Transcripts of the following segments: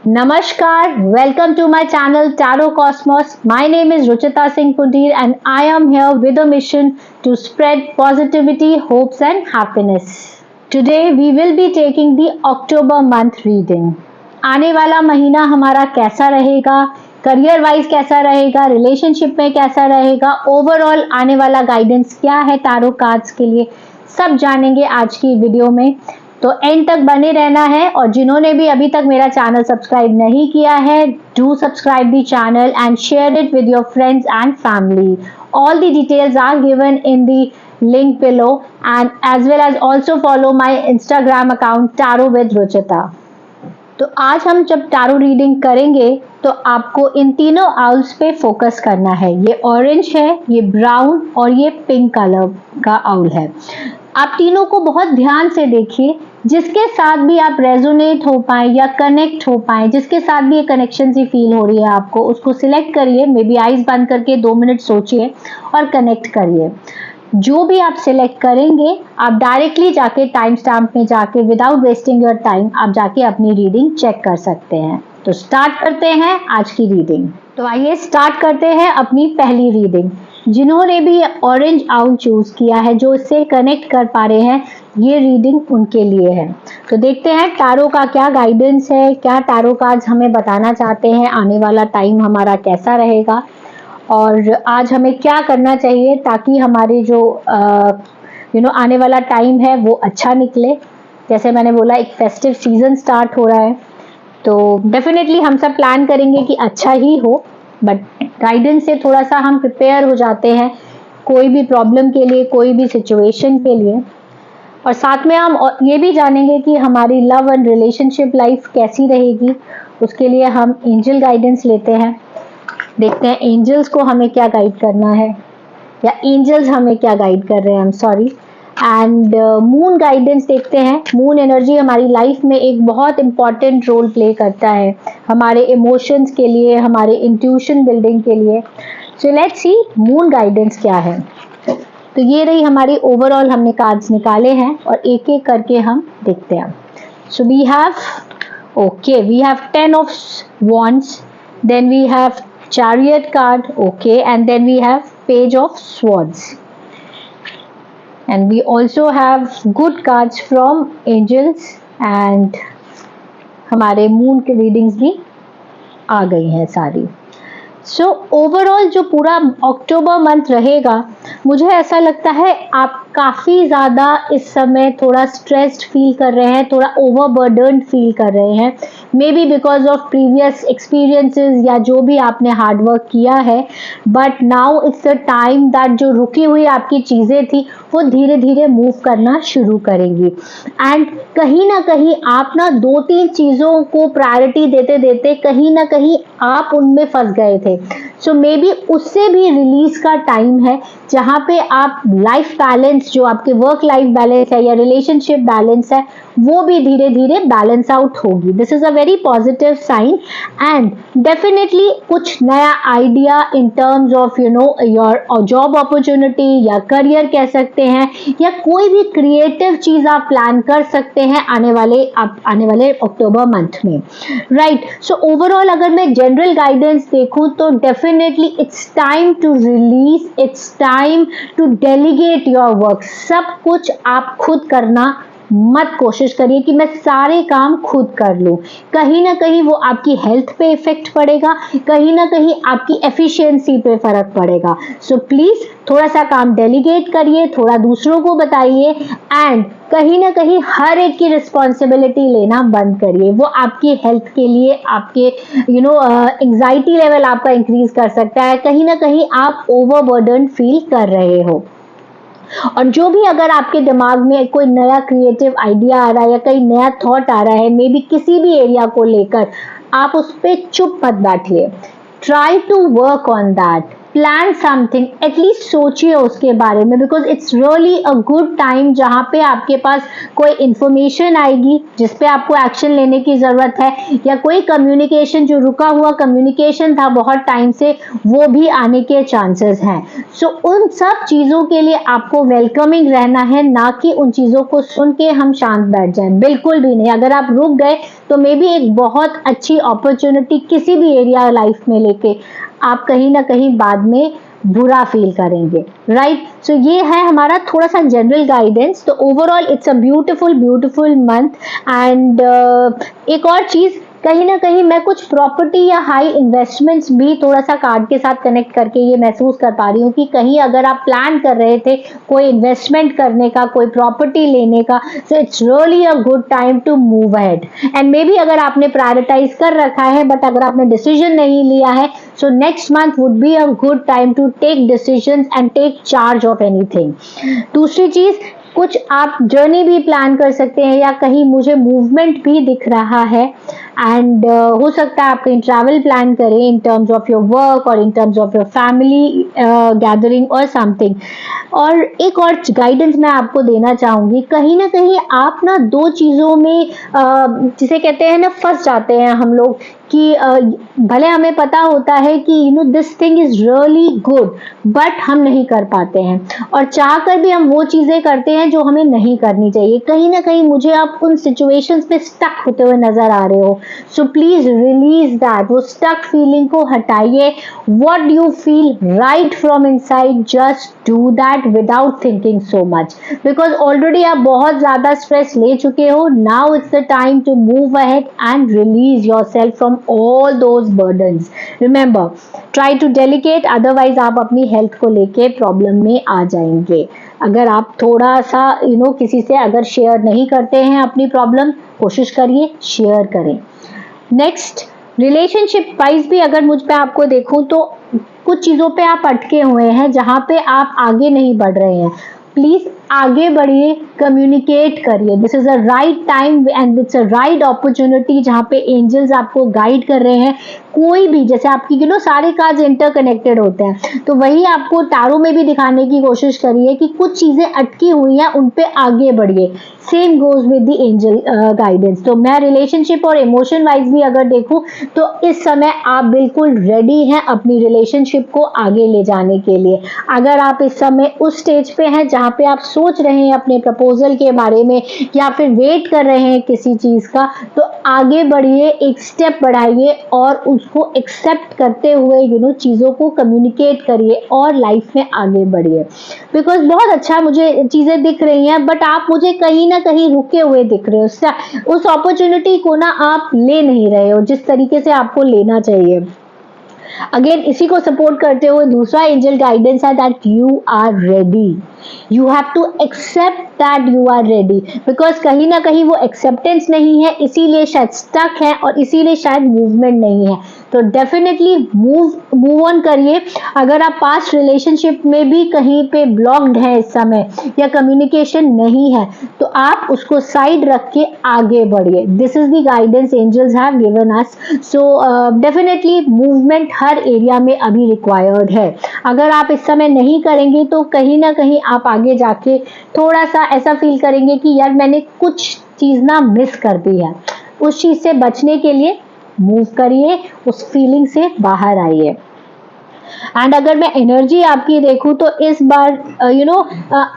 Namaskar, welcome to my channel Tarot Cosmos. My name is Ruchita Singh Pundir and I am here with a mission to spread positivity, hopes and happiness. Today we will be taking the October month reading. आने वाला महीना हमारा कैसा रहेगा, career wise कैसा रहेगा, relationship में कैसा रहेगा, ओवरऑल आने वाला गाइडेंस क्या है टैरो कार्ड्स के लिए, सब जानेंगे आज की वीडियो में। तो एंड तक बने रहना है और जिन्होंने भी अभी तक मेरा चैनल सब्सक्राइब नहीं किया है, do subscribe the channel and share it with your friends and family. All the details are given in the link below and as well as also follow my Instagram account Tarot with Ruchita। तो आज हम जब tarot reading करेंगे तो आपको इन तीनों owls पे focus करना है। ये ऑरेंज है, ये ब्राउन और ये पिंक कलर का आउल है। आप तीनों को बहुत ध्यान से देखिए, जिसके साथ भी आप रेजोनेट हो पाए या कनेक्ट हो पाए, जिसके साथ भी ये कनेक्शन सी फील हो रही है आपको, उसको सिलेक्ट करिए। मे बी आइज बंद करके 2 मिनट सोचिए और कनेक्ट करिए। जो भी आप सिलेक्ट करेंगे आप डायरेक्टली जाके टाइम स्टैम्प में जाके विदाउट वेस्टिंग योर टाइम आप जाके अपनी रीडिंग चेक कर सकते हैं। तो स्टार्ट करते हैं आज की रीडिंग। तो आइए स्टार्ट करते हैं अपनी पहली रीडिंग। जिन्होंने भी ऑरेंज आउल चूज किया है, जो इससे कनेक्ट कर पा रहे हैं, ये रीडिंग उनके लिए है। तो देखते हैं टैरो का क्या गाइडेंस है, क्या टैरो कार्ड्स हमें बताना चाहते हैं, आने वाला टाइम हमारा कैसा रहेगा और आज हमें क्या करना चाहिए ताकि हमारे जो आने वाला टाइम है वो अच्छा निकले। जैसे मैंने बोला, एक फेस्टिव सीजन स्टार्ट हो रहा है तो डेफिनेटली हम सब प्लान करेंगे कि अच्छा ही हो, बट गाइडेंस से थोड़ा सा हम प्रिपेयर हो जाते हैं कोई भी प्रॉब्लम के लिए, कोई भी सिचुएशन के लिए। और साथ में हम ये भी जानेंगे कि हमारी लव एंड रिलेशनशिप लाइफ कैसी रहेगी। उसके लिए हम एंजल गाइडेंस लेते हैं, देखते हैं एंजल्स को हमें क्या गाइड करना है या एंजल्स हमें क्या गाइड कर रहे हैं। I am sorry. And moon guidance देखते हैं। मून एनर्जी हमारी लाइफ में एक बहुत इंपॉर्टेंट रोल प्ले करता है हमारे इमोशंस के लिए, हमारे इंट्यूशन बिल्डिंग के लिए। सो लेट्स सी मून गाइडेंस क्या है। तो ये रही हमारी ओवरऑल, हमने कार्ड्स निकाले हैं और एक एक करके हम देखते हैं। So we have 10 of wands, then we have chariot card, okay, and then we have page of swords, and we also have good cards from angels and हमारे मून के रीडिंग्स भी आ गई हैं सारी। सो ओवरऑल जो पूरा अक्टूबर month रहेगा, मुझे ऐसा लगता है आप काफ़ी ज़्यादा इस समय थोड़ा स्ट्रेस्ड फील कर रहे हैं, थोड़ा ओवरबर्डन्ड फील कर रहे हैं, may be because of previous experiences या जो भी आपने हार्डवर्क किया है। But now it's the time that जो रुकी हुई आपकी चीज़ें थी वो धीरे धीरे मूव करना शुरू करेंगी। एंड कहीं ना कहीं आप ना 2-3 चीज़ों को प्रायोरिटी देते देते कहीं ना कहीं आप उनमें फंस गए थे। सो मे बी उससे भी रिलीज का टाइम है, जहाँ पे आप लाइफ बैलेंस, जो आपके वर्क लाइफ बैलेंस है या रिलेशनशिप बैलेंस है, वो भी धीरे धीरे बैलेंस आउट होगी। This is a very positive sign and definitely कुछ नया idea in terms of your job opportunity या करियर कह सकते हैं, या कोई भी क्रिएटिव चीज आप प्लान कर सकते हैं आने वाले अक्टूबर मंथ में, राइट। सो ओवरऑल अगर मैं जनरल गाइडेंस देखूं तो definitely it's time to release, it's time to delegate your work. सब कुछ आप खुद करना मत कोशिश करिए कि मैं सारे काम खुद कर लूं। कहीं ना कहीं वो आपकी हेल्थ पे इफेक्ट पड़ेगा, कहीं ना कहीं आपकी एफिशिएंसी पे फर्क पड़ेगा। सो प्लीज थोड़ा सा काम डेलीगेट करिए, थोड़ा दूसरों को बताइए एंड कहीं ना कहीं हर एक की रिस्पॉन्सिबिलिटी लेना बंद करिए। वो आपकी हेल्थ के लिए, आपके एंग्जाइटी लेवल आपका इंक्रीज कर सकता है। कहीं ना कहीं आप ओवरबर्डन फील कर रहे हो। और जो भी अगर आपके दिमाग में कोई नया क्रिएटिव आइडिया आ रहा है या कोई नया थॉट आ रहा है, मे बी किसी भी एरिया को लेकर, आप उस पर चुप मत बैठिए। Try to work on that, plan something, at least सोचिए उसके बारे में, because it's really a good time जहाँ पे आपके पास कोई इंफॉर्मेशन आएगी जिस पे आपको एक्शन लेने की ज़रूरत है, या कोई कम्युनिकेशन जो रुका हुआ कम्युनिकेशन था बहुत टाइम से वो भी आने के चांसेस हैं। सो उन सब चीज़ों के लिए आपको वेलकमिंग रहना है, ना कि उन चीज़ों को सुन के हम शांत बैठ जाएं, बिल्कुल भी नहीं। अगर आप रुक गए तो मे बी एक बहुत अच्छी अपॉर्चुनिटी किसी भी एरिया लाइफ में लेके आप कहीं ना कहीं बाद में बुरा फील करेंगे, राइट। सो ये है हमारा थोड़ा सा जनरल गाइडेंस। तो overall it's a beautiful beautiful month. And एक और चीज, कहीं ना कहीं मैं कुछ प्रॉपर्टी या हाई इन्वेस्टमेंट्स भी थोड़ा सा कार्ड के साथ कनेक्ट करके ये महसूस कर पा रही हूँ कि कहीं अगर आप प्लान कर रहे थे कोई इन्वेस्टमेंट करने का, कोई प्रॉपर्टी लेने का, so it's really a good time to move ahead. And maybe अगर आपने प्रायोरिटाइज कर रखा है बट अगर आपने डिसीजन नहीं लिया है, so next month would be a good time to take decisions and take charge of anything. दूसरी चीज, कुछ आप जर्नी भी प्लान कर सकते हैं या कहीं मुझे मूवमेंट भी दिख रहा है। एंड हो सकता है आप कहीं ट्रैवल प्लान करें in terms of your work और in terms of your family gathering और समथिंग। और एक और गाइडेंस मैं आपको देना चाहूँगी, कहीं ना कहीं आप ना दो चीज़ों में जिसे कहते हैं ना फंस जाते हैं हम लोग कि भले हमें पता होता है कि you know this thing is really good but हम नहीं कर पाते हैं, और चाह कर भी हम वो चीज़ें करते हैं जो हमें नहीं करनी चाहिए। कहीं ना कहीं मुझे आप उन सिचुएशंस पे स्टक होते हुए नजर आ रहे हो, सो प्लीज रिलीज दैट, वो स्टक फीलिंग को हटाइए। What you feel right from inside, just do that without thinking so much, because already आप बहुत ज्यादा स्ट्रेस ले चुके हो। Now it's the time to move ahead and release yourself from all those burdens. Remember, try to delegate, otherwise आप अपनी health को लेके प्रॉब्लम में आ जाएंगे। अगर आप थोड़ा सा किसी से अगर शेयर नहीं करते हैं अपनी प्रॉब्लम, कोशिश करिए शेयर करें। नेक्स्ट, रिलेशनशिप वाइज भी अगर मुझ पे आपको देखूं तो कुछ चीज़ों पे आप अटके हुए हैं जहाँ पे आप आगे नहीं बढ़ रहे हैं। प्लीज आगे बढ़िए, कम्युनिकेट करिए। This is a right time and it's a right opportunity जहाँ पे एंजल्स आपको गाइड कर रहे हैं। कोई भी, जैसे आपकी सारे कार्ड्स इंटरकनेक्टेड होते हैं, तो वही आपको टारो में भी दिखाने की कोशिश करिए कि कुछ चीजें अटकी हुई हैं, उन पे आगे बढ़िए। Same goes with the angel guidance. तो मैं रिलेशनशिप और इमोशन वाइज भी अगर देखूं तो इस समय आप बिल्कुल रेडी हैं अपनी रिलेशनशिप को आगे ले जाने के लिए। अगर आप इस समय उस स्टेज पे हैं जहाँ पे आप सोच रहे हैं अपने प्रपोजल के बारे में या फिर वेट कर रहे हैं किसी चीज का, तो आगे बढ़िए, एक स्टेप बढ़ाइए और उसको एक्सेप्ट करते हुए चीजों को कम्युनिकेट करिए और लाइफ में आगे बढ़िए। बिकॉज बहुत अच्छा मुझे चीजें दिख रही हैं बट आप मुझे कहीं ना कहीं रुके हुए दिख रहे हो, उस अपॉर्चुनिटी को ना आप ले नहीं रहे हो जिस तरीके से आपको लेना चाहिए। अगेन इसी को सपोर्ट करते हुए दूसरा एंजल गाइडेंस है that you are ready. You have to accept that you are ready, because कहीं ना कहीं वो एक्सेप्टेंस नहीं है, इसीलिए शायद स्टक है और इसीलिए शायद मूवमेंट नहीं है। तो डेफिनेटली मूव ऑन करिए। अगर आप पास्ट रिलेशनशिप में भी कहीं पे ब्लॉक्ड है इस समय या कम्युनिकेशन नहीं है, तो आप उसको साइड रख के आगे बढ़िए। This is the guidance angels have given us. So definitely movement हर एरिया में अभी रिक्वायर्ड है। अगर आप इस समय नहीं करेंगे तो कहीं ना कहीं आप आगे जाके थोड़ा सा ऐसा फील करेंगे कि यार मैंने कुछ चीज ना मिस कर दी है। उस चीज से बचने के लिए मूव करिए, उस फीलिंग से बाहर आइए। एंड अगर मैं एनर्जी आपकी देखूं तो इस बार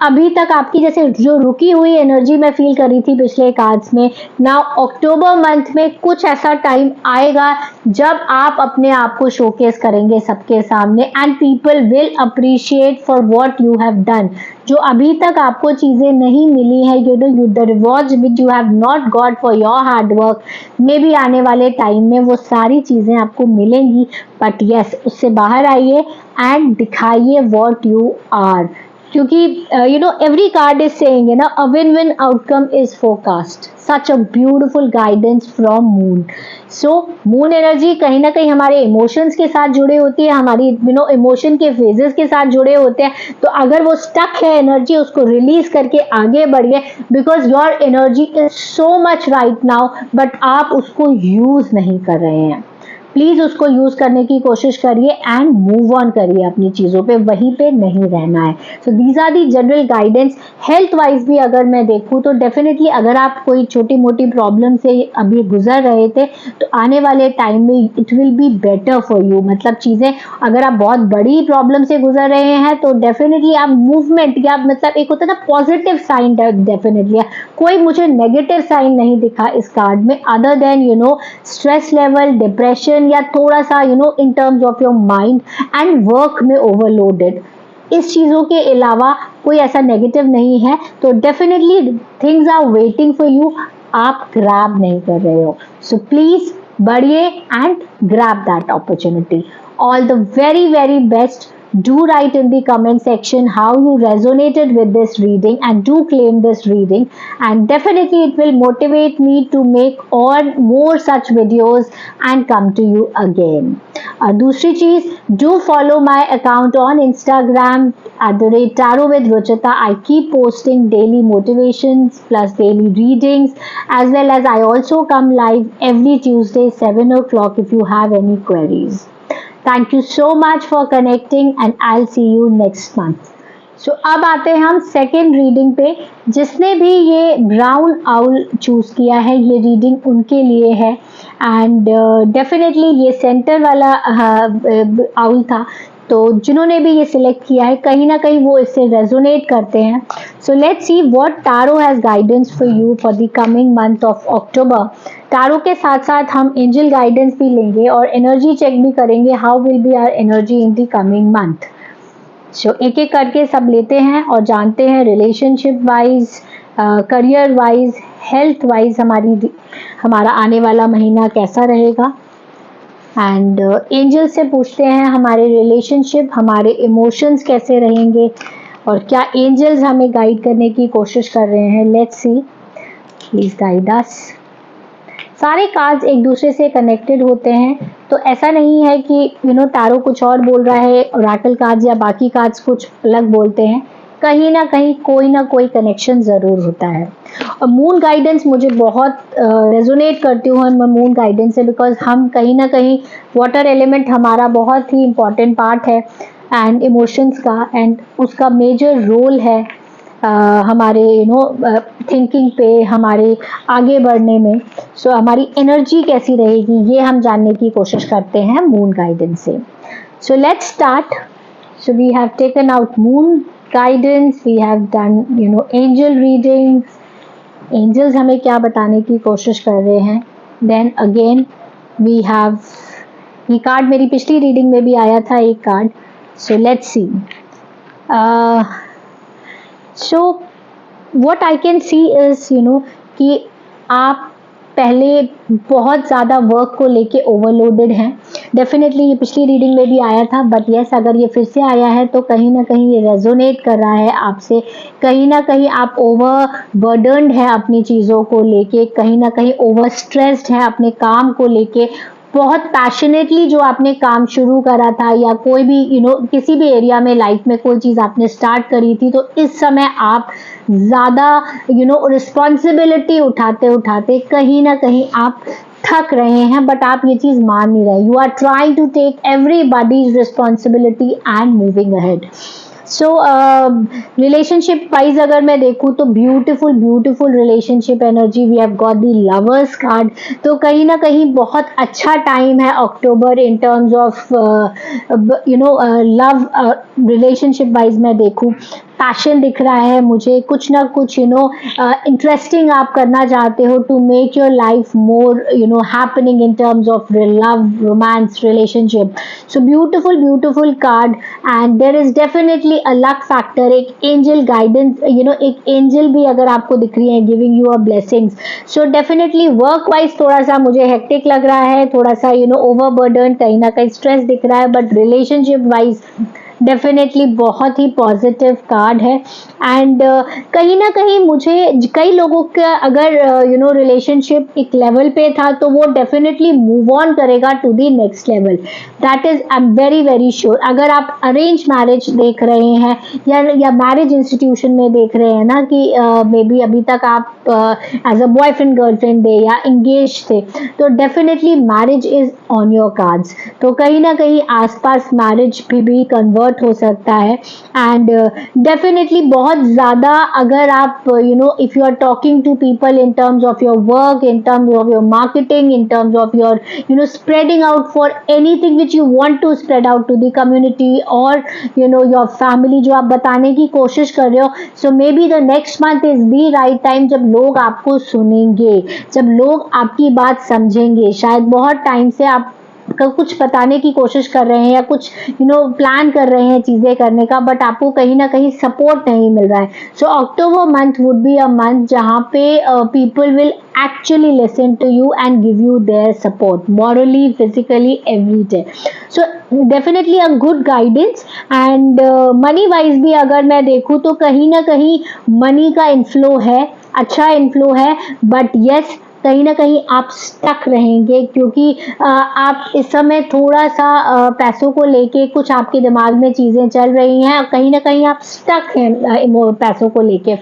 अभी तक आपकी जैसे जो रुकी हुई एनर्जी मैं फील कर रही थी पिछले कार्ड्स में, नाउ अक्टूबर मंथ में कुछ ऐसा टाइम आएगा जब आप अपने आप को शोकेस करेंगे सबके सामने and people will appreciate for what you have done. जो अभी तक आपको चीजें नहीं मिली है, the rewards which you have not got for your hard work, मे भी आने वाले टाइम में वो सारी चीजें आपको मिलेंगी। बट यस, उससे बाहर आइए एंड दिखाइए व्हाट यू आर, क्योंकि एवरी कार्ड इज सेइंग ना a win win outcome is forecast. Such a beautiful guidance from moon. So moon energy कहीं ना कहीं हमारे इमोशंस के साथ जुड़े होती है, हमारी इमोशन के फेजेस के साथ जुड़े होते हैं। तो अगर वो स्टक है एनर्जी, उसको रिलीज करके आगे बढ़िए, because your energy is so much right now but आप उसको यूज नहीं कर रहे हैं। प्लीज उसको यूज करने की कोशिश करिए एंड मूव ऑन करिए अपनी चीजों पे, वहीं पे नहीं रहना है. So these are the general guidance. Health wise भी अगर मैं देखूं तो डेफिनेटली अगर आप कोई छोटी मोटी प्रॉब्लम से अभी गुजर रहे थे तो आने वाले टाइम में it will be better for you. मतलब चीजें, अगर आप बहुत बड़ी प्रॉब्लम से गुजर रहे हैं तो डेफिनेटली आप मूवमेंट या मतलब एक होता है ना पॉजिटिव साइन, डेफिनेटली कोई मुझे नेगेटिव साइन नहीं दिखा इस कार्ड में other than stress level, depression या थोड़ा सा इन terms of your mind and work में ओवरलोडेड. इस चीजों के अलावा कोई ऐसा नेगेटिव नहीं है. तो definitely things are waiting for you. आप ग्रैब नहीं कर रहे हो. सो प्लीज बढ़िए and grab that opportunity. All the very, very best. Do write in the comment section how you resonated with this reading and do claim this reading, and definitely it will motivate me to make more such videos and come to you again. दूसरी चीज, do follow my account on Instagram @tarot with Ruchita. I keep posting daily motivations plus daily readings, as well as I also come live every Tuesday 7 o'clock if you have any queries. Thank you so much for connecting and I'll see you next month. So अब आते हैं हम second reading पे. जिसने भी ये brown owl choose किया है ये रीडिंग उनके लिए है. एंड डेफिनेटली ये सेंटर वाला आउल था, तो जिन्होंने भी ये सिलेक्ट किया है कहीं ना कहीं वो इससे रेजोनेट करते हैं. सो let's see what tarot has guidance for you for the coming month of October. Tarot के साथ साथ हम एंजल गाइडेंस भी लेंगे और एनर्जी चेक भी करेंगे, how will be our energy in the coming month. So एक एक करके सब लेते हैं और जानते हैं relationship wise, career wise, health wise हमारा आने वाला महीना कैसा रहेगा. एंड एंजल से पूछते हैं हमारे रिलेशनशिप, हमारे इमोशंस कैसे रहेंगे और क्या एंजल्स हमें गाइड करने की कोशिश कर रहे हैं. Let's see, please guide us. सारे कार्ड्स एक दूसरे से कनेक्टेड होते हैं, तो ऐसा नहीं है कि टैरो कुछ और बोल रहा है, ओरेकल कार्ड्स या बाकी कार्ड्स कुछ अलग बोलते हैं. कहीं ना कोई कनेक्शन ज़रूर होता है. और मून गाइडेंस मुझे बहुत रेजोनेट करती हूँ मैं मून गाइडेंस से, बिकॉज हम कहीं ना कहीं वाटर एलिमेंट हमारा बहुत ही इम्पॉर्टेंट पार्ट है एंड इमोशंस का, एंड उसका मेजर रोल है हमारे थिंकिंग पे, हमारे आगे बढ़ने में. सो हमारी एनर्जी कैसी रहेगी ये हम जानने की कोशिश करते हैं मून गाइडेंस से. So let's start. So we have taken out moon guidance, we have done angel readings. angels हमें क्या बताने की कोशिश कर रहे हैं. then again we have, ये कार्ड मेरी पिछली रीडिंग में भी आया था एक card. so let's see. so what I can see is कि आप पहले बहुत ज़्यादा वर्क को लेके ओवरलोडेड हैं. डेफिनेटली ये पिछली रीडिंग में भी आया था, बट यस अगर ये फिर से आया है तो कहीं ना कहीं ये रेजोनेट कर रहा है आपसे. कहीं ना कहीं आप ओवर बर्डन्ड है अपनी चीज़ों को लेके, कहीं ना कहीं ओवर स्ट्रेस्ड है अपने काम को लेके. बहुत पैशनेटली जो आपने काम शुरू करा था या कोई भी किसी भी एरिया में लाइफ में कोई चीज़ आपने स्टार्ट करी थी, तो इस समय आप ज़्यादा रिस्पॉन्सिबिलिटी उठाते उठाते कहीं ना कहीं आप थक रहे हैं, बट आप ये चीज़ मान नहीं रहे. You are trying to take everybody's responsibility and moving ahead. So relationship wise अगर मैं देखूँ तो beautiful relationship energy. We have got the lovers card. तो कहीं ना कहीं बहुत अच्छा टाइम है October in terms of love. Relationship wise मैं देखूँ पैशन दिख रहा है मुझे, कुछ ना कुछ इंटरेस्टिंग आप करना चाहते हो to make your life more happening in terms of love, romance, relationship. So beautiful card. And there is definitely a luck factor. एक एंजल गाइडेंस, एक एंजल भी अगर आपको दिख रही है giving you a blessings. So definitely work wise थोड़ा सा मुझे हेक्टिक लग रहा है, थोड़ा सा ओवरबर्डन, कहीं ना कहीं स्ट्रेस दिख रहा है, बट रिलेशनशिप वाइज डेफिनेटली बहुत ही पॉजिटिव कार्ड है। एंड कहीं ना कहीं मुझे कई लोगों का अगर रिलेशनशिप एक लेवल पे था तो वो डेफिनेटली मूव ऑन करेगा to the next level. That is I am very very sure. अगर आप अरेंज मैरिज देख रहे हैं या मैरिज इंस्टीट्यूशन में देख रहे हैं ना कि मे बी अभी तक आप एज अ बॉयफ्रेंड गर्लफ्रेंड थे या इंगेज थे, तो definitely marriage is on your cards. तो कहीं ना कहीं आसपास मैरिज भी कन्वर्ट हो सकता है। एंड डेफिनेटली बहुत ज़्यादा अगर आप if you are talking to people in terms of your work, in terms of your marketing, in terms of your spreading out for anything which you want to spread out to the community और your family, जो आप बताने की कोशिश कर रहे हो, so maybe the next month is the right time जब लोग आपको सुनेंगे, जब लोग आपकी बात समझेंगे। शायद बहुत टाइम से आप कुछ बताने की कोशिश कर रहे हैं या कुछ प्लान कर रहे हैं चीजें करने का, बट आपको कहीं ना कहीं सपोर्ट नहीं मिल रहा है। So October month would be a month जहाँ पे people will actually listen to you and give you their support morally, physically, every day. So definitely a good guidance. And money wise भी अगर मैं देखूँ तो कहीं ना कहीं मनी का इनफ्लो है, अच्छा इनफ्लो है, बट यस कहीं ना कहीं आप स्टक रहेंगे क्योंकि आप इस समय थोड़ा सा पैसों को लेके कुछ आपके दिमाग में चीज़ें चल रही हैं, कहीं ना कहीं आप स्टक हैं पैसों को लेके।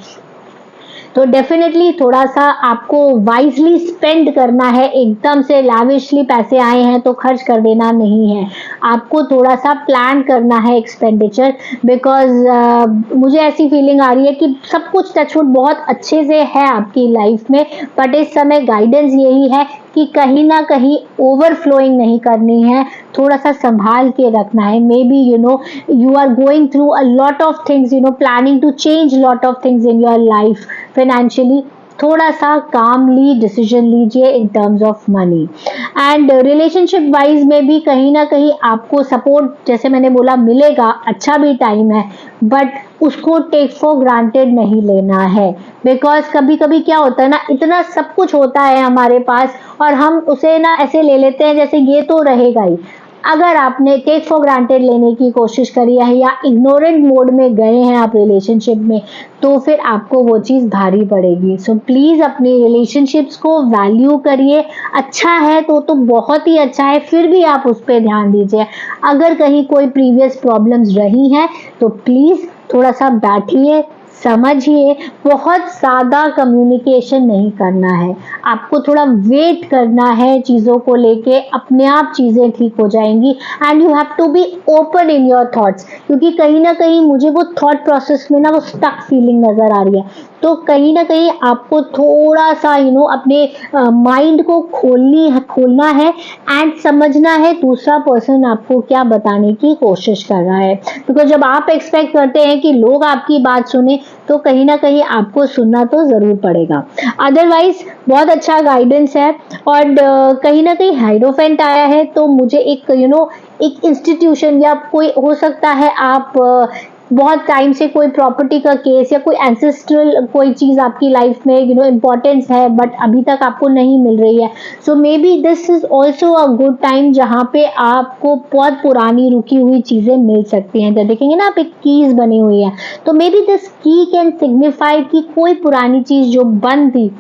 तो डेफिनेटली थोड़ा सा आपको वाइजली स्पेंड करना है, एकदम से लैविशली पैसे आए हैं तो खर्च कर देना नहीं है, आपको थोड़ा सा प्लान करना है एक्सपेंडिचर। बिकॉज मुझे ऐसी फीलिंग आ रही है कि सब कुछ टचवुड बहुत अच्छे से है आपकी लाइफ में, बट इस समय गाइडेंस यही है कि कहीं ना कहीं ओवरफ्लोइंग नहीं करनी है, थोड़ा सा संभाल के रखना है। Maybe you are going through a lot of things, planning to change lot of things in your life financially, थोड़ा सा कामली डिसीजन लीजिए in terms of money. And relationship wise में भी कहीं ना कहीं आपको सपोर्ट, जैसे मैंने बोला, मिलेगा, अच्छा भी टाइम है, बट उसको टेक फॉर ग्रांटेड नहीं लेना है। बिकॉज कभी कभी क्या होता है ना, इतना सब कुछ होता है हमारे पास और हम उसे ना ऐसे ले लेते हैं जैसे ये तो रहेगा ही। अगर आपने टेक फॉर ग्रांटेड लेने की कोशिश करी है या इग्नोरेंट मोड में गए हैं आप रिलेशनशिप में, तो फिर आपको वो चीज़ भारी पड़ेगी। सो प्लीज़ अपने रिलेशनशिप्स को वैल्यू करिए। अच्छा है तो बहुत ही अच्छा है, फिर भी आप उस पर ध्यान दीजिए। अगर कहीं कोई प्रीवियस प्रॉब्लम्स रही हैं तो प्लीज़ थोड़ा सा बैठिए, समझिए। बहुत ज़्यादा कम्युनिकेशन नहीं करना है, आपको थोड़ा वेट करना है चीज़ों को लेके, अपने आप चीज़ें ठीक हो जाएंगी। And you have to be open in your thoughts, क्योंकि कहीं ना कहीं मुझे वो थॉट प्रोसेस में ना वो स्टक फीलिंग नज़र आ रही है। तो कहीं ना कहीं आपको थोड़ा सा अपने माइंड को खोलना है एंड समझना है दूसरा पर्सन आपको क्या बताने की कोशिश कर रहा है। बिकॉज जब आप एक्सपेक्ट करते हैं कि लोग आपकी बात सुने, तो कहीं ना कहीं आपको सुनना तो ज़रूर पड़ेगा। अदरवाइज बहुत अच्छा गाइडेंस है। और कहीं ना कहीं हाइरोफेंट आया है, तो मुझे एक एक इंस्टीट्यूशन या कोई हो सकता है, आप बहुत टाइम से कोई प्रॉपर्टी का केस या कोई एंसेस्ट्रल कोई चीज़ आपकी लाइफ में इम्पोर्टेंस है, बट अभी तक आपको नहीं मिल रही है। So maybe this is also a good time जहाँ पे आपको बहुत पुरानी रुकी हुई चीज़ें मिल सकती हैं। जब देखेंगे ना आप, एक कीज बनी हुई है, तो मे बी दिस की कैन सिग्निफाई कि कोई पुरानी चीज़ जो बंद थी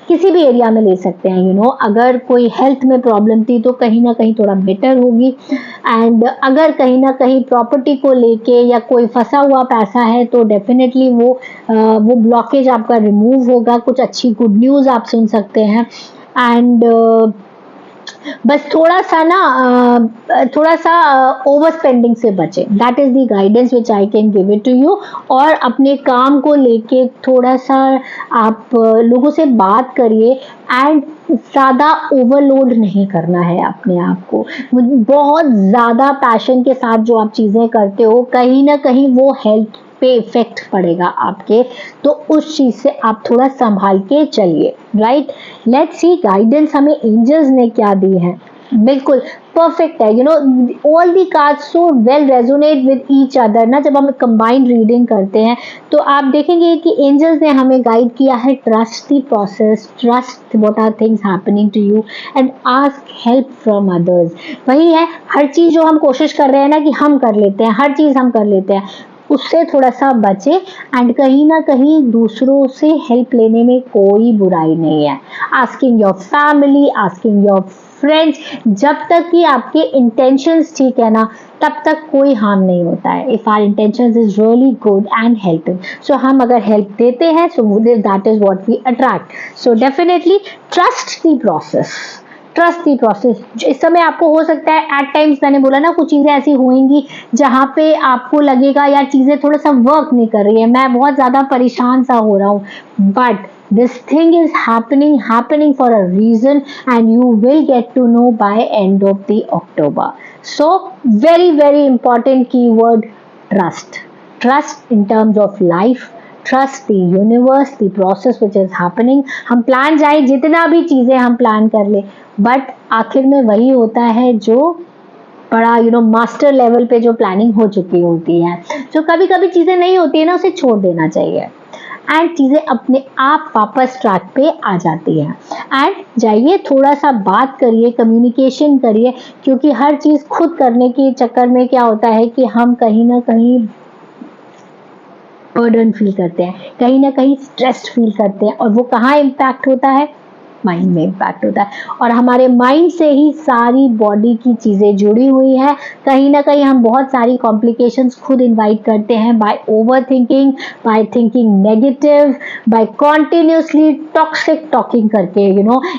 किसी भी एरिया में ले सकते हैं। अगर कोई हेल्थ में प्रॉब्लम थी तो कहीं ना कहीं थोड़ा बेटर होगी। एंड अगर कहीं ना कहीं प्रॉपर्टी को लेके या कोई फंसा हुआ पैसा है, तो डेफिनेटली वो ब्लॉकेज आपका रिमूव होगा। कुछ अच्छी गुड न्यूज़ आप सुन सकते हैं। एंड बस थोड़ा सा ओवर स्पेंडिंग से बचे। That is the guidance which I can give it to you. और अपने काम को लेके थोड़ा सा आप लोगों से बात करिए एंड ज़्यादा ओवरलोड नहीं करना है अपने आप को। बहुत ज़्यादा पैशन के साथ जो आप चीज़ें करते हो, कहीं ना कहीं वो हेल्थ पे इफेक्ट पड़ेगा आपके, तो उस चीज से आप थोड़ा संभाल के चलिए। राइट, लेट्स सी गाइडेंस हमें एंजल्स ने क्या दी है। बिल्कुल परफेक्ट है। All the cards so well resonate with each other ना, जब हम कंबाइंड रीडिंग करते हैं तो आप देखेंगे कि एंजल्स ने हमें गाइड किया है, trust the process, trust what are things happening to you and ask help from others. वही है, हर चीज जो हम कोशिश कर रहे हैं ना कि हम कर लेते हैं, हर चीज हम कर लेते हैं, उससे थोड़ा सा बचे एंड कहीं ना कहीं दूसरों से हेल्प लेने में कोई बुराई नहीं है। Asking your family, asking your friends, जब तक कि आपके इंटेंशंस ठीक है ना, तब तक कोई हार्म नहीं होता है। If our intentions is really good and helping, so हम अगर हेल्प देते हैं so that is what we attract. So definitely trust the process, trust the process. इस समय आपको हो सकता है एट टाइम्स, मैंने बोला ना कुछ चीज़ें ऐसी होंगी जहाँ पे आपको लगेगा यार चीज़ें थोड़ा सा वर्क नहीं कर रही है, मैं बहुत ज़्यादा परेशान सा हो रहा हूँ, but this thing is happening for a reason and you will get to know by end of the October. So very important keyword, trust in terms of life, trust the universe, the process which is happening. हम plan चाहे जितना भी चीजें हम plan कर ले, but आखिर में वही होता है जो बड़ा मास्टर लेवल पे जो प्लानिंग हो चुकी होती है। जो कभी कभी चीजें नहीं होती है ना, उसे छोड़ देना चाहिए एंड चीजें अपने आप वापस ट्रैक पे आ जाती है। एंड जाइए थोड़ा सा बात करिए, कम्युनिकेशन करिए, क्योंकि हर चीज खुद करने के चक्कर में क्या होता है कि हम कहीं ना कहीं बर्डन फील करते हैं, कहीं ना कहीं स्ट्रेस्ड फील करते हैं, और वो कहाँ इम्पैक्ट होता है, माइंड में इम्पैक्ट होता है। और हमारे माइंड से ही सारी बॉडी की चीज़ें जुड़ी हुई हैं। कहीं ना कहीं हम बहुत सारी कॉम्प्लिकेशंस खुद इनवाइट करते हैं by overthinking, by thinking negative, by continuously toxic talking करके,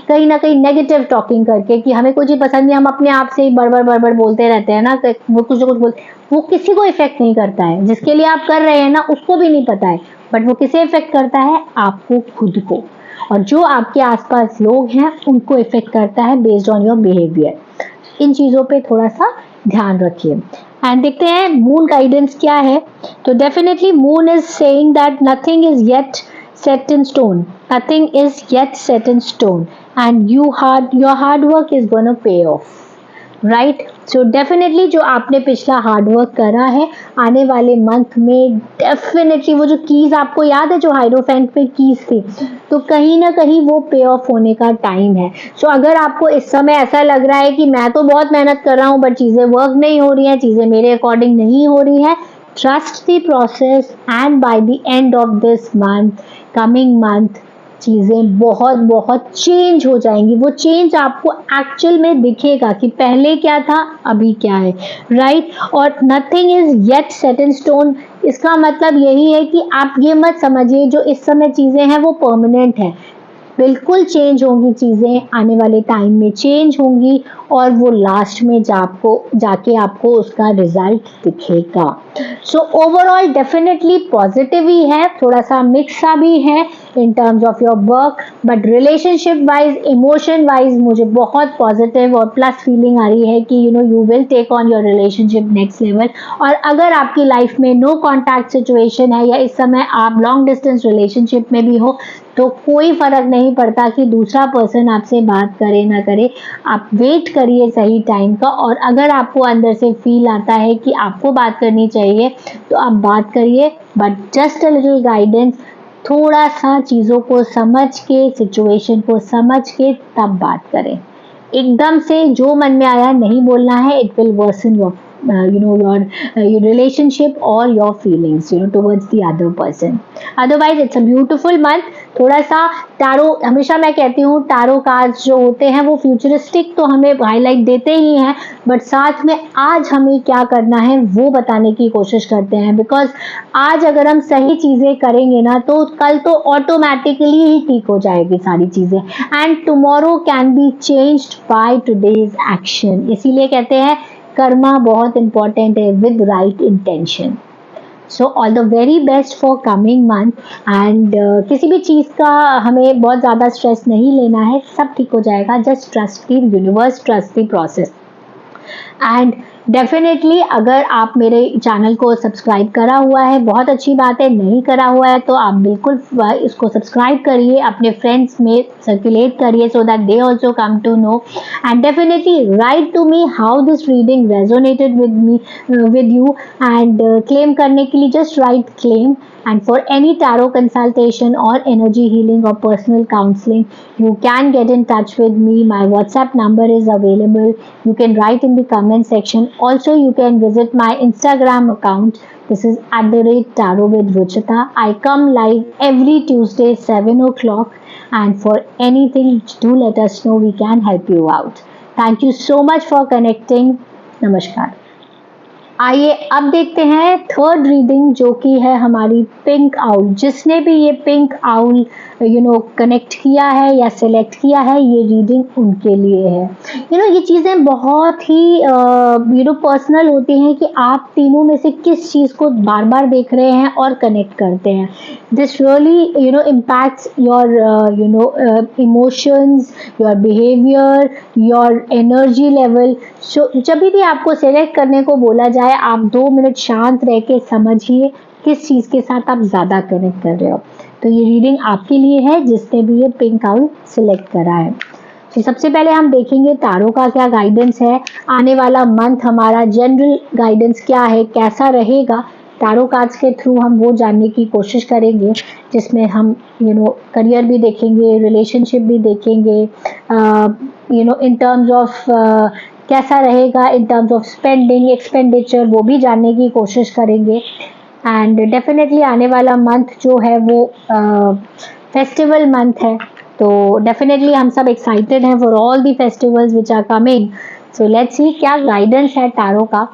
कहीं ना कहीं नेगेटिव टॉकिंग करके कि हमें कुछ ही पसंद नहीं, हम अपने आप से ही बड़बड़ बोलते रहते हैं ना, वो कुछ ना कुछ बोलते, वो किसी को इफेक्ट नहीं करता है। जिसके लिए आप कर रहे हैं ना उसको भी नहीं पता है, बट वो किसे इफेक्ट करता है, आपको खुद को, और जो आपके आसपास लोग हैं उनको इफेक्ट करता है बेस्ड ऑन योर बिहेवियर। इन चीज़ों पे थोड़ा सा ध्यान रखिए। एंड देखते हैं मून गाइडेंस क्या है। तो definitely moon is saying that nothing is yet set in stone, nothing is yet set in stone and your hard work is gonna pay of, right. So definitely जो आपने पिछला hard work करा है, आने वाले मंथ में डेफिनेटली वो जो कीज आपको याद है जो हाइरोफेंट पे कीज थी, तो कहीं ना कहीं वो पे ऑफ होने का टाइम है। सो अगर आपको इस समय ऐसा लग रहा है कि मैं तो बहुत मेहनत कर रहा हूँ बट चीज़ें वर्क नहीं हो रही हैं, चीज़ें मेरे अकॉर्डिंग नहीं हो रही हैं, trust the process and by the end of this month, coming month, चीज़ें बहुत चेंज हो जाएंगी। वो चेंज आपको एक्चुअल में दिखेगा कि पहले क्या था अभी क्या है, राइट। और nothing is yet set in stone, इसका मतलब यही है कि आप ये मत समझिए जो इस समय चीज़ें हैं वो परमानेंट है, बिल्कुल चेंज होंगी चीज़ें, आने वाले टाइम में चेंज होंगी और वो लास्ट में जाके आपको उसका रिजल्ट दिखेगा। सो ओवरऑल डेफिनेटली पॉजिटिव ही है, थोड़ा सा मिक्स सा भी है in terms of your work, but relationship wise, emotion wise मुझे बहुत पॉजिटिव और प्लस फीलिंग आ रही है कि you will take on your relationship next level. और अगर आपकी लाइफ में नो कॉन्टैक्ट सिचुएशन है या इस समय आप लॉन्ग डिस्टेंस रिलेशनशिप में भी हो, तो कोई फर्क नहीं पड़ता कि दूसरा पर्सन आपसे बात करे ना करे, आप वेट करिए सही टाइम का। और अगर आपको अंदर से फील आता है कि आपको बात करनी चाहिए तो आप बात करिए, but just a little guidance, थोड़ा सा चीज़ों को समझ के, सिचुएशन को समझ के तब बात करें। एकदम से जो मन में आया नहीं बोलना है, it will worsen your your relationship or your feelings towards the other person. Otherwise it's a beautiful month. थोड़ा सा टारो, हमेशा मैं कहती हूँ टारो कार्ड्स जो होते हैं वो फ्यूचरिस्टिक तो हमें हाईलाइट देते ही हैं, बट साथ में आज हमें क्या करना है वो बताने की कोशिश करते हैं। बिकॉज आज अगर हम सही चीज़ें करेंगे ना तो कल तो ऑटोमेटिकली ही ठीक हो जाएगी सारी चीज़ें, and tomorrow can be changed by today's action. इसीलिए कहते हैं कर्मा बहुत इंपॉर्टेंट है with right intention. So all the very best for coming month and किसी भी चीज़ का हमें बहुत ज़्यादा स्ट्रेस नहीं लेना है, सब ठीक हो जाएगा। Just trust the universe, trust the process and definitely अगर आप मेरे चैनल को सब्सक्राइब करा हुआ है बहुत अच्छी बात है, नहीं करा हुआ है तो आप बिल्कुल इसको सब्सक्राइब करिए, अपने फ्रेंड्स में सर्कुलेट करिए so that they also come to know, and definitely write to me how this reading resonated with me with you, and claim करने के लिए just write claim. And for any tarot consultation or energy healing or personal counseling, you can get in touch with me. My WhatsApp number is available. You can write in the comment section. Also, you can visit my Instagram account. This is @tarot with Ruchita. I come live every Tuesday 7 o'clock. And for anything, do let us know. We can help you out. Thank you so much for connecting. Namaskar. आइए अब देखते हैं third reading जो कि है हमारी pink owl. जिसने भी ये पिंक आउल कनेक्ट किया है या सिलेक्ट किया है, ये रीडिंग उनके लिए है. ये चीज़ें बहुत ही पर्सनल होती हैं कि आप तीनों में से किस चीज़ को बार बार देख रहे हैं और कनेक्ट करते हैं. This really impacts your emotions, your behaviour, your energy level. So जब भी आपको सिलेक्ट करने को बोला जाए, आप 2 मिनट शांत रह के समझिए किस चीज़ के साथ आप ज़्यादा कनेक्ट कर रहे हो. तो ये रीडिंग आपके लिए है जिसने भी ये पिंक आउल सिलेक्ट करा है. तो सबसे पहले हम देखेंगे तारो का क्या गाइडेंस है, आने वाला मंथ हमारा जनरल गाइडेंस क्या है, कैसा रहेगा. तारो कार्ड्स के थ्रू हम वो जानने की कोशिश करेंगे जिसमें हम करियर भी देखेंगे, रिलेशनशिप भी देखेंगे, इन टर्म्स ऑफ कैसा रहेगा इन टर्म्स ऑफ स्पेंडिंग, एक्सपेंडिचर, वो भी जानने की कोशिश करेंगे. एंड डेफिनेटली आने वाला मंथ जो है वो फेस्टिवल मंथ है, तो डेफिनेटली हम सब एक्साइटेड हैं for all the festivals which are coming. So let's see क्या गाइडेंस है तारो का.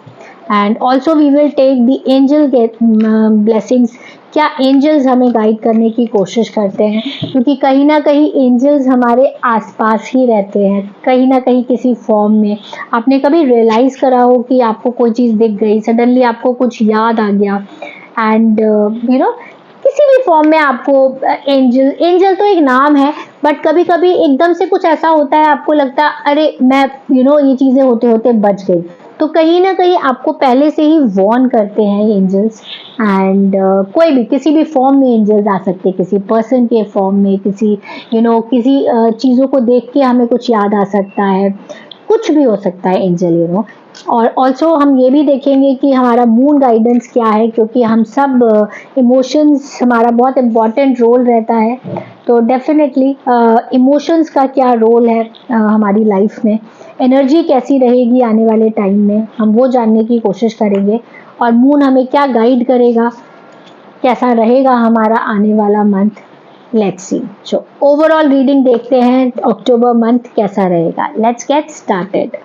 And also we will take the angel blessings. क्या एंजल्स हमें गाइड करने की कोशिश करते हैं, क्योंकि कहीं ना कहीं एंजल्स हमारे आसपास ही रहते हैं, कहीं ना कहीं किसी फॉर्म में. आपने कभी रियलाइज़ करा हो कि आपको कोई चीज़ दिख गई, सडनली आपको कुछ याद आ गया, एंड किसी भी फॉर्म में आपको एंजल तो एक नाम है, बट कभी कभी एकदम से कुछ ऐसा होता है, आपको लगता है अरे मैं ये चीज़ें होते होते बच गई. तो कहीं ना कहीं आपको पहले से ही वॉर्न करते हैं एंजल्स. एंड कोई भी किसी भी फॉर्म में एंजल्स आ सकते हैं, किसी पर्सन के फॉर्म में, किसी किसी चीज़ों को देख के हमें कुछ याद आ सकता है, कुछ भी हो सकता है एंजल. और ऑल्सो हम ये भी देखेंगे कि हमारा मून गाइडेंस क्या है, क्योंकि हम सब इमोशंस, हमारा बहुत इम्पॉर्टेंट रोल रहता है. तो डेफिनेटली इमोशंस का क्या रोल है हमारी लाइफ में, एनर्जी कैसी रहेगी आने वाले टाइम में, हम वो जानने की कोशिश करेंगे. और मून हमें क्या गाइड करेगा, कैसा रहेगा हमारा आने वाला month. Let's see. So overall reading देखते हैं अक्टूबर मंथ कैसा रहेगा. Let's get started.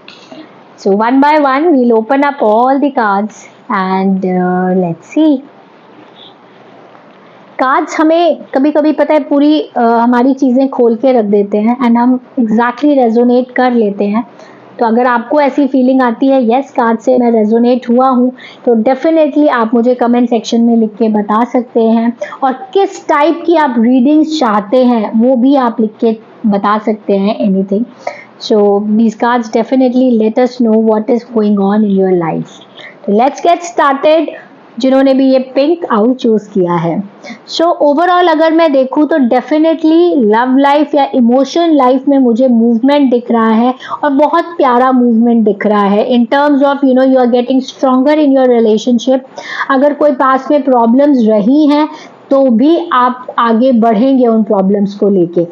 So one by one we'll open up all the cards and let's see. Cards हमें कभी कभी पता है पूरी हमारी चीज़ें खोल के रख देते हैं एंड हम एग्जैक्टली रेजोनेट कर लेते हैं. तो अगर आपको ऐसी फीलिंग आती है यस कार्ड से मैं रेजोनेट हुआ हूँ, तो डेफिनेटली आप मुझे कमेंट सेक्शन में लिख के बता सकते हैं. और किस टाइप की आप रीडिंग्स चाहते हैं वो भी आप लिख के बता सकते हैं. Anything. So these cards definitely let us know what is going on in your life. So let's get started. जिन्होंने भी ये पिंक आउल चूज किया है. सो ओवरऑल अगर मैं देखूँ तो डेफिनेटली लव लाइफ या इमोशन लाइफ में मुझे मूवमेंट दिख रहा है, और बहुत प्यारा मूवमेंट दिख रहा है. In terms of you are getting stronger in your relationship. अगर कोई पास में प्रॉब्लम्स रही हैं तो भी आप आगे बढ़ेंगे उन प्रॉब्लम्स को लेके,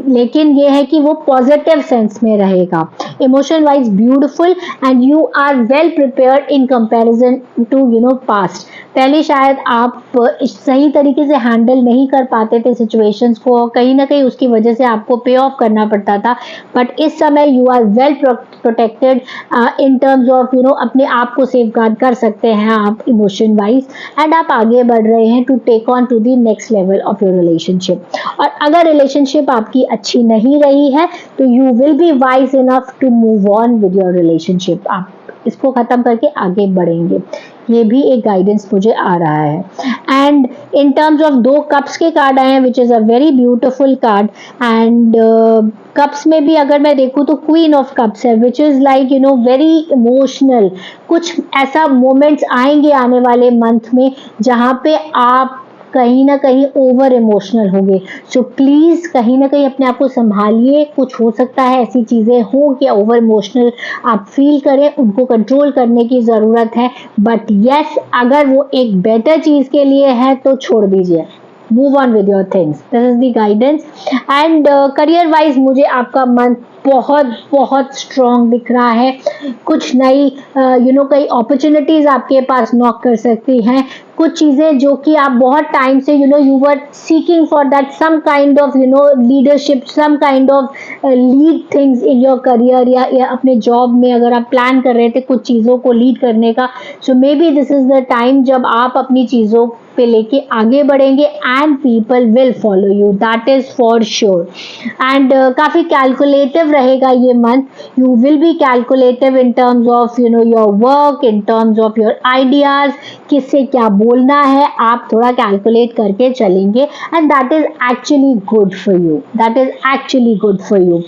लेकिन ये है कि वो पॉजिटिव सेंस में रहेगा. Emotion wise beautiful and you are well prepared in comparison to past. पहले शायद आप सही तरीके से हैंडल नहीं कर पाते थे सिचुएशंस को, कहीं ना कहीं उसकी वजह से आपको पे ऑफ करना पड़ता था, बट इस समय you are well protected in terms of अपने आप को सेफ गार्ड कर सकते हैं आप इमोशन वाइज, एंड आप आगे बढ़ रहे हैं to take on to the next level of your relationship. और अगर रिलेशनशिप आपकी अच्छी नहीं रही है तो you will be wise enough to move on with your relationship. आप इसको ख़त्म करके आगे बढ़ेंगे। ये भी एक गाइडेंस मुझे आ रहा है। And in terms of 2 cups के कार्ड आए हैं which is a very beautiful card. And cups में भी अगर मैं देखूँ तो क्वीन ऑफ कप्स है which is like you know very emotional. कुछ ऐसा मोमेंट्स आएंगे आने वाले मंथ में जहाँ पे आप कहीं ना कहीं ओवर इमोशनल होंगे। सो प्लीज़ कहीं ना कहीं अपने आप को संभालिए। कुछ हो सकता है ऐसी चीज़ें हो कि ओवर इमोशनल आप फील करें, उनको कंट्रोल करने की ज़रूरत है। बट यस, अगर वो एक बेटर चीज़ के लिए है तो छोड़ दीजिए, move on with your things. This is the guidance. And career wise मुझे आपका मंथ बहुत बहुत स्ट्रॉन्ग दिख रहा है। कुछ नई कई अपॉर्चुनिटीज आपके पास नॉक कर सकती हैं। कुछ चीज़ें जो कि आप बहुत टाइम से you were seeking for that some kind of leadership, some kind of lead things in your career, या अपने जॉब में अगर आप प्लान कर रहे थे कुछ चीज़ों को लीड करने का, so maybe this is the time जब आप अपनी चीज़ों पे लेके आगे बढ़ेंगे and people will follow you, that is for sure. And काफ़ी कैलकुलेटिव रहेगा ये month. You will be calculative in terms of your work, in terms of your ideas, किससे क्या बोलना है, आप थोड़ा कैलकुलेट करके चलेंगे and that is actually good for you, that is actually good for you.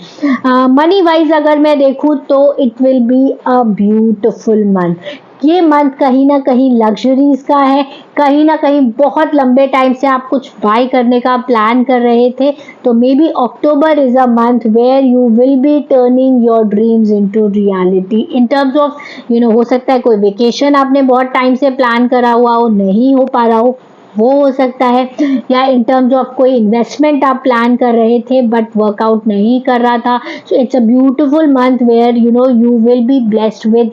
Money wise अगर मैं देखूँ तो it will be a beautiful month. ये मंथ कहीं ना कहीं लग्जरीज का है, कहीं ना कहीं बहुत लंबे टाइम से आप कुछ बाय करने का प्लान कर रहे थे, तो maybe October is a month where you will be turning your dreams into reality. In terms of हो सकता है कोई वेकेशन आपने बहुत टाइम से प्लान करा हुआ हो, नहीं हो पा रहा हो सकता है, या इन टर्म्स ऑफ कोई इन्वेस्टमेंट आप प्लान कर रहे थे बट वर्कआउट नहीं कर रहा था। So it's a beautiful month where you will be blessed with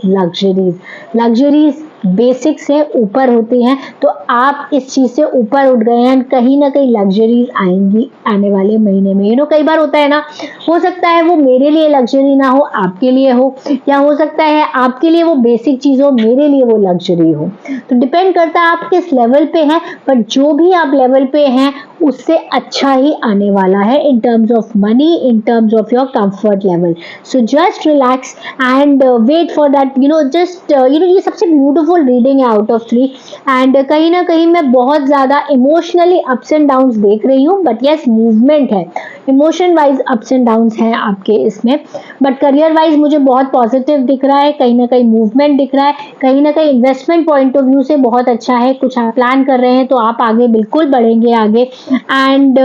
luxuries basic से ऊपर होती हैं, तो आप इस चीज़ से ऊपर उठ गए हैं। कहीं ना कहीं लग्जरीज आएंगी आने वाले महीने में। कई बार होता है ना, हो सकता है वो मेरे लिए लग्जरी ना हो, आपके लिए हो, या हो सकता है आपके लिए वो बेसिक चीज़ हो, मेरे लिए वो लग्जरी हो। तो डिपेंड करता है आप किस लेवल पे हैं, बट जो भी आप लेवल पे हैं उससे अच्छा ही आने वाला है in terms of money, in terms of your comfort level. So just relax and wait for that just ये सबसे ब्यूटिफुल रीडिंग है आउट ऑफ 3। एंड कहीं ना कहीं मैं बहुत ज़्यादा इमोशनली अप्स एंड डाउन्स देख रही हूँ, बट यस मूवमेंट है, emotion wise ups and downs हैं आपके इसमें। बट करियर वाइज मुझे बहुत पॉजिटिव दिख रहा है, कहीं ना कहीं मूवमेंट दिख रहा है, कहीं ना कहीं इन्वेस्टमेंट पॉइंट ऑफ व्यू से बहुत अच्छा है। कुछ आप प्लान कर रहे हैं तो आप आगे बिल्कुल बढ़ेंगे आगे। एंड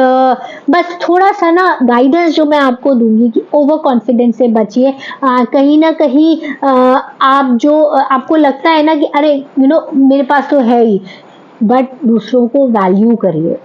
बस थोड़ा सा ना गाइडेंस जो मैं आपको दूंगी कि ओवर कॉन्फिडेंस से बचिए। कहीं ना कहीं आप जो आपको लगता है ना कि अरे मेरे पास तो है ही, बट दूसरों को वैल्यू करिए।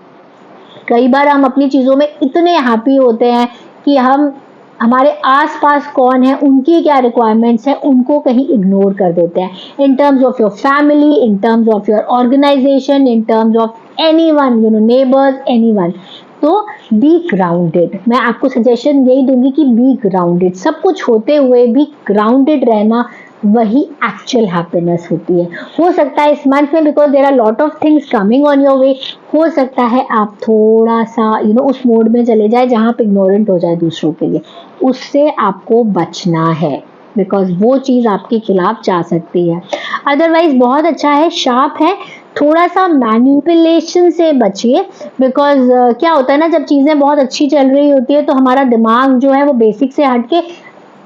कई बार हम अपनी चीज़ों में इतने हैप्पी होते हैं कि हम हमारे आसपास कौन है, उनकी क्या रिक्वायरमेंट्स हैं, उनको कहीं इग्नोर कर देते हैं। In terms of your family, in terms of your organisation, in terms of anyone, neighbours, anyone. तो बी ग्राउंडेड। मैं आपको सजेशन यही दूंगी कि बी ग्राउंडेड। सब कुछ होते हुए भी ग्राउंडेड रहना वही एक्चुअल हैप्पीनेस होती है। हो सकता है इस मंथ में, because there are lot of things coming on your way, हो सकता है आप थोड़ा सा उस मोड में चले जाए जहाँ पे इग्नोरेंट हो जाए दूसरों के लिए। उससे आपको बचना है, बिकॉज वो चीज़ आपके खिलाफ जा सकती है। अदरवाइज बहुत अच्छा है, शार्प है। थोड़ा सा मैनिपुलेशन से बचिए, बिकॉज क्या होता है ना, जब चीज़ें बहुत अच्छी चल रही होती है तो हमारा दिमाग जो है वो बेसिक से हटके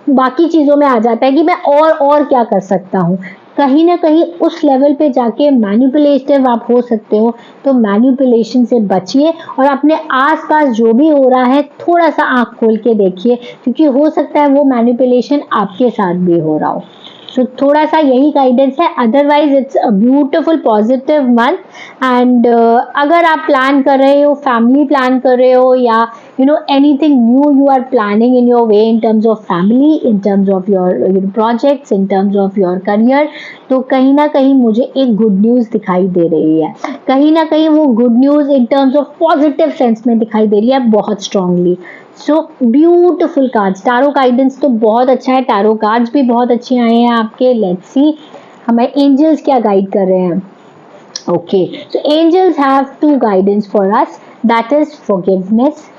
बाकी चीज़ों में आ जाता है कि मैं और क्या कर सकता हूँ। कहीं ना कहीं उस लेवल पे जाके मैनिपुलेटिव आप हो सकते हो, तो मैनिपुलेशन से बचिए और अपने आसपास जो भी हो रहा है थोड़ा सा आँख खोल के देखिए, क्योंकि हो सकता है वो मैनिपुलेशन आपके साथ भी हो रहा हो। सो थोड़ा सा यही गाइडेंस है। Otherwise it's a beautiful positive month. And अगर आप प्लान कर रहे हो, फैमिली प्लान कर रहे हो, या anything new you are planning in your way in terms of family, in terms of your projects, in terms of your career, तो कहीं ना कहीं मुझे एक गुड न्यूज़ दिखाई दे रही है। कहीं ना कहीं वो good news in terms of positive sense में दिखाई दे रही है बहुत strongly. So beautiful cards, tarot guidance तो बहुत अच्छा है, टैरो कार्ड्स भी बहुत अच्छे आए हैं आपके। लेट्स सी हमें एंजल्स क्या गाइड कर रहे हैं। Okay, so angels have 2 guidance for us, that is forgiveness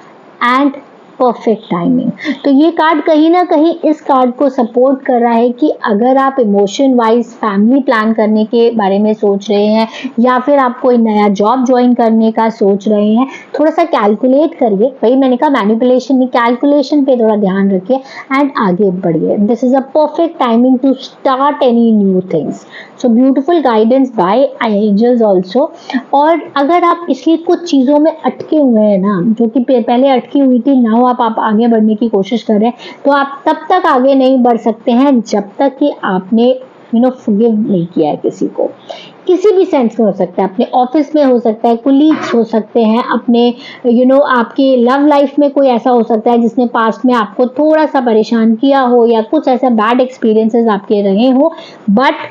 and perfect timing. तो ये कार्ड कहीं ना कहीं इस कार्ड को सपोर्ट कर रहा है कि अगर आप इमोशन वाइज फैमिली प्लान करने के बारे में सोच रहे हैं या फिर आप कोई नया जॉब ज्वाइन करने का सोच रहे हैं, थोड़ा सा कैलकुलेट करिए। वही मैंने कहा, मैनिपुलेशन में कैलकुलेशन पे थोड़ा ध्यान रखिए एंड आगे बढ़िए। This is a perfect timing to start any new things. So beautiful guidance by angels also. और अगर आप इसलिए कुछ चीज़ों में अटके हुए हैं ना, जो कि पहले अटकी हुई थी, ना आप आगे बढ़ने की कोशिश कर रहे हैं, तो आप तब तक आगे नहीं बढ़ सकते हैं जब तक कि आपने फॉरगिव नहीं किया है किसी को। किसी भी सेंस में हो सकता है, अपने ऑफिस में हो सकता है, कुलीग्स हो सकते हैं, अपने आपके लव लाइफ में कोई ऐसा हो सकता है जिसने पास्ट में आपको थोड़ा सा परेशान किया हो या कुछ ऐसा बैड एक्सपीरियंसेस आपके रहे हो। But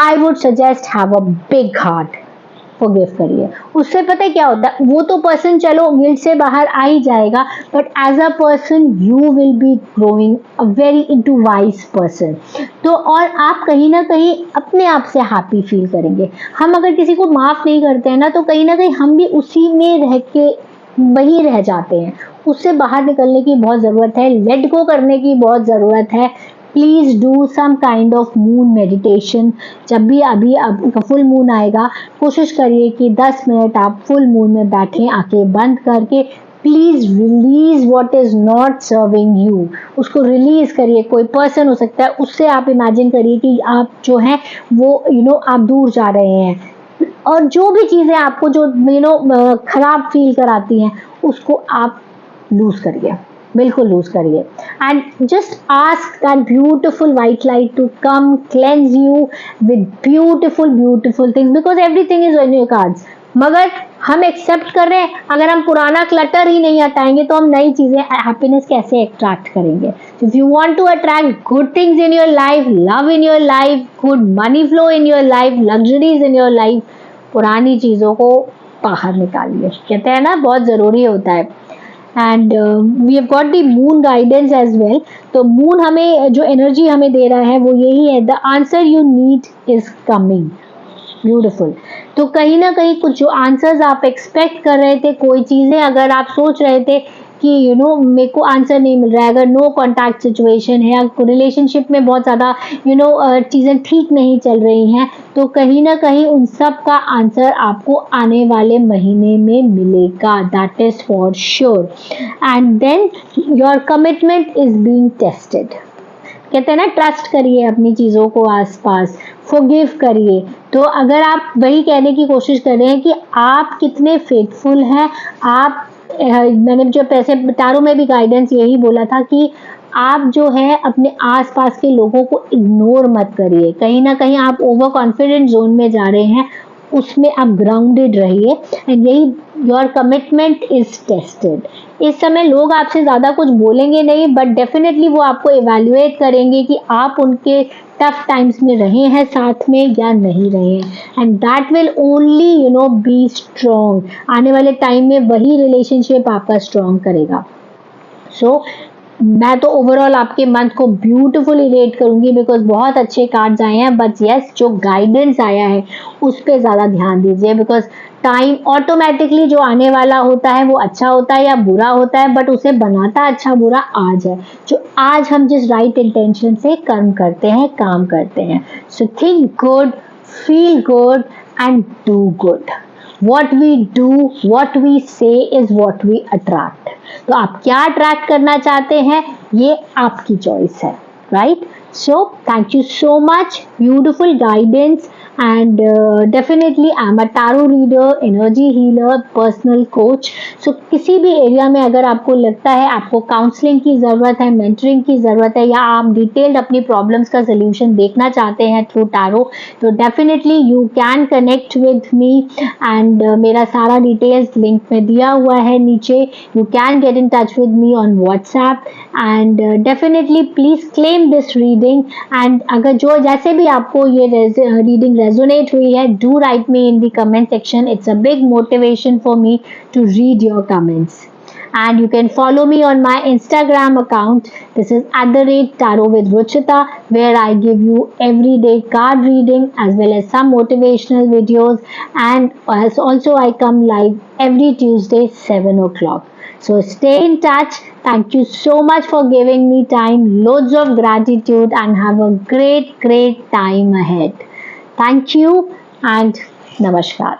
I would suggest have a big heart, forgive करिए। उससे पता है क्या होता है, वो तो पर्सन चलो गिल्ट से बाहर आ ही जाएगा, but as a person you will be growing a very into wise person. तो और आप कहीं ना कहीं अपने आप से हैप्पी फील करेंगे। हम अगर किसी को माफ नहीं करते हैं ना, तो कहीं ना कहीं हम भी उसी में रह के वही रह जाते हैं। उससे बाहर निकलने की बहुत ज़रूरत है, लेट गो करने की बहुत ज़रूरत है। Please do some kind of moon meditation. जब भी अभी अब फुल मून आएगा, कोशिश करिए कि 10 मिनट आप फुल मून में बैठें, आंखें बंद करके। Please release what is not serving you. उसको रिलीज करिए। कोई पर्सन हो सकता है, उससे आप इमेजिन करिए कि आप जो हैं वो आप दूर जा रहे हैं। और जो भी चीज़ें आपको जो खराब फील कराती हैं, उसको आप लूज करिए, बिल्कुल लूज करिए। And just ask that beautiful white light to come cleanse you with beautiful things, because everything is in your cards. मगर हम एक्सेप्ट कर रहे हैं, अगर हम पुराना क्लटर ही नहीं हटाएंगे तो हम नई चीजें, हैप्पीनेस कैसे अट्रैक्ट करेंगे? If you want to attract good things in your life, love in your life, good money flow in your life, luxuries in your life, पुरानी चीजों को बाहर निकालिए। कहते हैं ना, बहुत जरूरी होता है। And we have got the moon guidance as well. तो मून हमें जो एनर्जी हमें दे रहा है वो यही है, the answer you need is coming. Beautiful. तो कहीं ना कहीं कुछ जो आंसर्स आप एक्सपेक्ट कर रहे थे, कोई चीज़ें अगर आप सोच रहे थे कि मेरे को आंसर नहीं मिल रहा है, अगर नो कॉन्टैक्ट सिचुएशन है या रिलेशनशिप में बहुत ज़्यादा चीज़ें ठीक नहीं चल रही हैं, तो कहीं ना कहीं उन सब का आंसर आपको आने वाले महीने में मिलेगा, that is for sure. And then your commitment is being tested. कहते हैं ना, ट्रस्ट करिए अपनी चीज़ों को आसपास, फॉरगिव करिए। तो अगर आप वही कहने की कोशिश कर रहे हैं कि आप कितने फेथफुल हैं, आप मैंने जो पैसे टारो में भी गाइडेंस यही बोला था कि आप जो है अपने आसपास के लोगों को इग्नोर मत करिए। कहीं ना कहीं आप ओवर कॉन्फिडेंट जोन में जा रहे हैं, उसमें आप ग्राउंडेड रहिए। एंड यही योर कमिटमेंट इज टेस्टेड। इस समय लोग आपसे ज़्यादा कुछ बोलेंगे नहीं, बट डेफिनेटली वो आपको इवेल्युएट करेंगे कि आप उनके टफ टाइम्स में रहे हैं साथ में या नहीं रहे हैं। And that will only be strong. आने वाले टाइम में वही रिलेशनशिप आपका स्ट्रॉन्ग करेगा। सो मैं तो ओवरऑल आपके मंथ को ब्यूटीफुली रेट करूंगी, बिकॉज बहुत अच्छे कार्ड्स आए हैं। बट यस, जो गाइडेंस आया है उस पर ज़्यादा ध्यान दीजिए, बिकॉज टाइम ऑटोमेटिकली जो आने वाला होता है वो अच्छा होता है या बुरा होता है, बट उसे बनाता अच्छा बुरा आज है, जो आज हम जिस राइट इंटेंशन से कर्म करते हैं, काम करते हैं। So think good, feel good and do good. What we do, what we say is what we attract. तो आप क्या अट्रैक्ट करना चाहते हैं, ये आपकी चॉइस है, right? So thank you so much, beautiful guidance. And definitely I am a tarot reader, energy healer, personal coach. So किसी भी एरिया में अगर आपको लगता है आपको काउंसलिंग की ज़रूरत है, मेंटरिंग की ज़रूरत है, या आप डिटेल्ड अपनी प्रॉब्लम्स का सोल्यूशन देखना चाहते हैं थ्रू टैरो, तो definitely you can connect with me. And मेरा सारा डिटेल्स लिंक में दिया हुआ है नीचे। You can get in touch with me on WhatsApp. And definitely please claim this reading. And अगर जो जैसे भी आपको ये रीडिंग रेजोनेट हुई है, do write me in the comment section. It's a big motivation for me to read your comments. And you can follow me on my Instagram account. This is @tarot with Ruchita, where I give you everyday card reading as well as some motivational videos. And as also I come live every Tuesday 7 o'clock. So stay in touch. Thank you so much for giving me time. Loads of gratitude and have a great time ahead. Thank you and Namaskar.